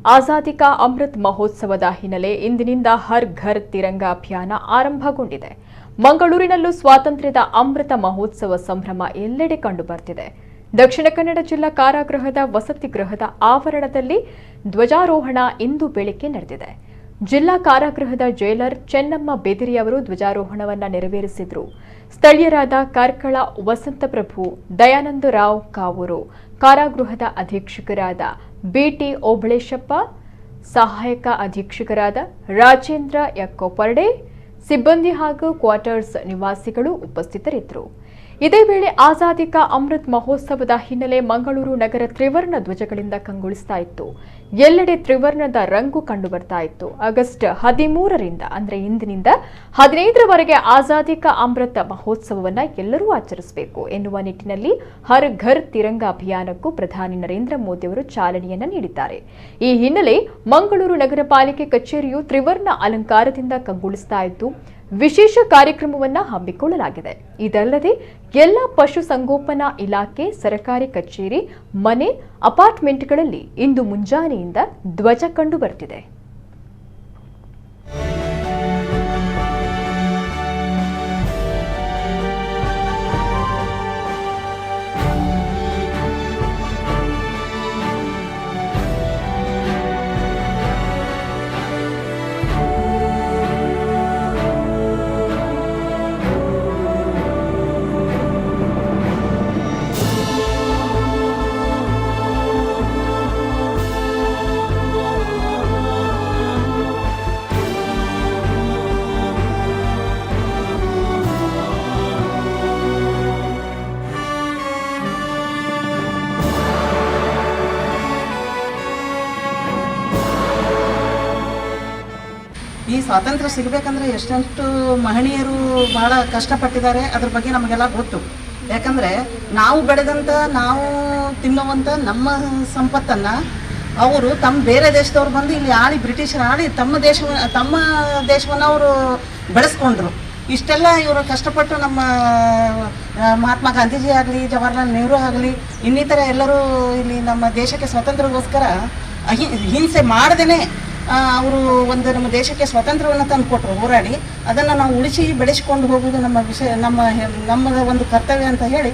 ಆಜಾದಿ ಕಾ ಅಮೃತ್ ಮಹೋತ್ಸವದ ಹಿನ್ನೆಲೆ ಇಂದಿನಿಂದ ಹರ್ ಘರ್ ತಿರಂಗ ಅಭಿಯಾನ ಆರಂಭಗೊಂಡಿದೆ. ಮಂಗಳೂರಿನಲ್ಲೂ ಸ್ವಾತಂತ್ರ್ಯದ ಅಮೃತ ಮಹೋತ್ಸವ ಸಂಭ್ರಮ ಎಲ್ಲೆಡೆ ಕಂಡುಬರ್ತಿದೆ. ದಕ್ಷಿಣ ಕನ್ನಡ ಜಿಲ್ಲಾ ಕಾರಾಗೃಹದ ವಸತಿ ಗೃಹದ ಆವರಣದಲ್ಲಿ ಧ್ವಜಾರೋಹಣ ಇಂದು ಬೆಳಿಗ್ಗೆ ನಡೆದಿದೆ. ಜಿಲ್ಲಾ ಕಾರಾಗೃಹದ ಜೈಲರ್ ಚೆನ್ನಮ್ಮ ಬೆದಿರಿ ಅವರು ಧ್ವಜಾರೋಹಣವನ್ನು ನೆರವೇರಿಸಿದರು. ಸ್ಥಳೀಯರಾದ ಕಾರ್ಕಳ ವಸಂತಪ್ರಭು, ದಯಾನಂದ ರಾವ್ ಕಾವೂರು, ಕಾರಾಗೃಹದ ಅಧೀಕ್ಷಕರಾದ ಬಿಟಿ ಓಬಳೇಶಪ್ಪ, ಸಹಾಯಕ ಅಧೀಕ್ಷಕರಾದ ರಾಜೇಂದ್ರ ಯಕ್ಕೋಪರ್ಡೆ, ಸಿಬ್ಬಂದಿ ಹಾಗೂ ಕ್ವಾರ್ಟರ್ಸ್ ನಿವಾಸಿಗಳು ಉಪಸ್ಥಿತರಿದ್ದರು. ಇದೇ ವೇಳೆ ಆಜಾದಿ ಕಾ ಅಮೃತ್ ಮಹೋತ್ಸವದ ಹಿನ್ನೆಲೆ ಮಂಗಳೂರು ನಗರ ತ್ರಿವರ್ಣ ಧ್ವಜಗಳಿಂದ ಕಂಗೊಳಿಸ್ತಾ ಇತ್ತು. ಎಲ್ಲೆಡೆ ತ್ರಿವರ್ಣದ ರಂಗು ಕಂಡು ಬರ್ತಾ ಇತ್ತು. ಆಗಸ್ಟ್ 13ರಿಂದ ಅಂದರೆ ಇಂದಿನಿಂದ 15ರವರೆಗೆ ಆಜಾದಿ ಕಾ ಅಮೃತ್ ಮಹೋತ್ಸವವನ್ನು ಎಲ್ಲರೂ ಆಚರಿಸಬೇಕು ಎನ್ನುವ ನಿಟ್ಟಿನಲ್ಲಿ ಹರ್ ಘರ್ ತಿರಂಗ ಅಭಿಯಾನಕ್ಕೂ ಪ್ರಧಾನಿ ನರೇಂದ್ರ ಮೋದಿ ಅವರು ಚಾಲನೆಯನ್ನ ನೀಡಿದ್ದಾರೆ. ಈ ಹಿನ್ನೆಲೆ ಮಂಗಳೂರು ನಗರ ಪಾಲಿಕೆ ಕಚೇರಿಯು ತ್ರಿವರ್ಣ ಅಲಂಕಾರದಿಂದ ಕಂಗೊಳಿಸ್ತಾ ಇದ್ದು ವಿಶೇಷ ಕಾರ್ಯಕ್ರಮವನ್ನು ಹಮ್ಮಿಕೊಳ್ಳಲಾಗಿದೆ. ಇದಲ್ಲದೆ ಎಲ್ಲ ಪಶು ಸಂಗೋಪನಾ ಇಲಾಖೆ, ಸರ್ಕಾರಿ ಕಚೇರಿ, ಮನೆ, ಅಪಾರ್ಟ್ಮೆಂಟ್ಗಳಲ್ಲಿ ಇಂದು ಮುಂಜಾನೆಯಿಂದ ಧ್ವಜ ಕಂಡು ಬರ್ತಿದೆ. ಈ ಸ್ವಾತಂತ್ರ್ಯ ಸಿಗಬೇಕಂದ್ರೆ ಎಷ್ಟೆಷ್ಟು ಮಹನೀಯರು ಬಹಳ ಕಷ್ಟಪಟ್ಟಿದ್ದಾರೆ. ಅದ್ರ ಬಗ್ಗೆ ನಮಗೆಲ್ಲ ಗೊತ್ತು. ಯಾಕಂದರೆ ನಾವು ಬೆಳೆದಂಥ, ನಾವು ತಿನ್ನುವಂಥ ನಮ್ಮ ಸಂಪತ್ತನ್ನು ಅವರು ಬೇರೆ ದೇಶದವ್ರು ಬಂದು ಇಲ್ಲಿ ಬ್ರಿಟಿಷರು ಆಳಿ ತಮ್ಮ ದೇಶವನ್ನು ಅವರು ಬೆಳೆಸ್ಕೊಂಡ್ರು. ಇಷ್ಟೆಲ್ಲ ಇವರು ಕಷ್ಟಪಟ್ಟು ನಮ್ಮ ಮಹಾತ್ಮ ಗಾಂಧೀಜಿ ಆಗಲಿ, ಜವಾಹರ್ಲಾಲ್ ನೆಹರು ಆಗಲಿ, ಇನ್ನಿತರ ಎಲ್ಲರೂ ಇಲ್ಲಿ ನಮ್ಮ ದೇಶಕ್ಕೆ ಸ್ವಾತಂತ್ರ್ಯಕ್ಕೋಸ್ಕರ ಹಿಂಸೆ ಮಾಡದೇ ಅವರು ನಮ್ಮ ದೇಶಕ್ಕೆ ಸ್ವಾತಂತ್ರ್ಯವನ್ನು ತಂದು ಕೊಟ್ಟರು ಹೋರಾಡಿ. ಅದನ್ನು ನಾವು ಉಳಿಸಿ ಬೆಳೆಸಿಕೊಂಡು ಹೋಗುವುದು ನಮ್ಮ ಒಂದು ಕರ್ತವ್ಯ ಅಂತ ಹೇಳಿ